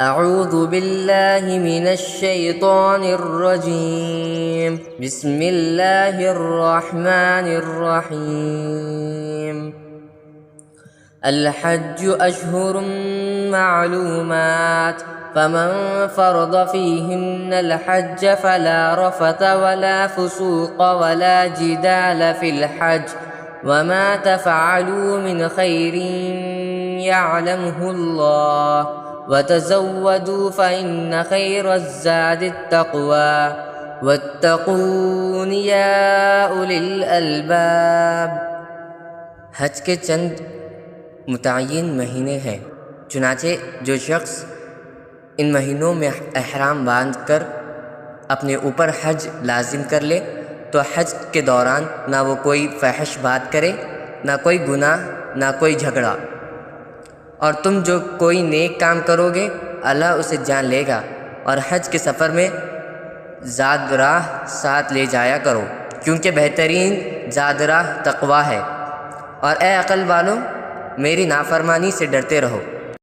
अऊज़ु बिल्लाहि मिनश शैतानिर रजीम। बिस्मिल्लाहिर रहमानिर रहीम। अल हज्जु अशहुरुम मालूमात फमन फरद फीहिन्नल हज्ज फला रफत वला फुसूक वला जिदाल फिल हज्ज वमा तफ़अलू मिन खैरिन यअलमुहुल्लाह वतज़व्वदू फ़इन्न खैरज़्ज़ादित्तक़वा वत्तक़ून या उलिल अलबाब। हज के चंद मुतय्यन महीने हैं, चुनाचे जो शख्स इन महीनों में एहराम बांध कर अपने ऊपर हज लाजिम कर ले तो हज के दौरान ना वो कोई फ़ाहिश बात करे, ना कोई गुनाह, ना कोई झगड़ा। और तुम जो कोई नेक काम करोगे अल्लाह उसे जान लेगा। और हज के सफ़र में ज़ाद राह साथ ले जाया करो, क्योंकि बेहतरीन ज़ाद राह तक़वा है। और ए अक़ल वालों, मेरी नाफरमानी से डरते रहो।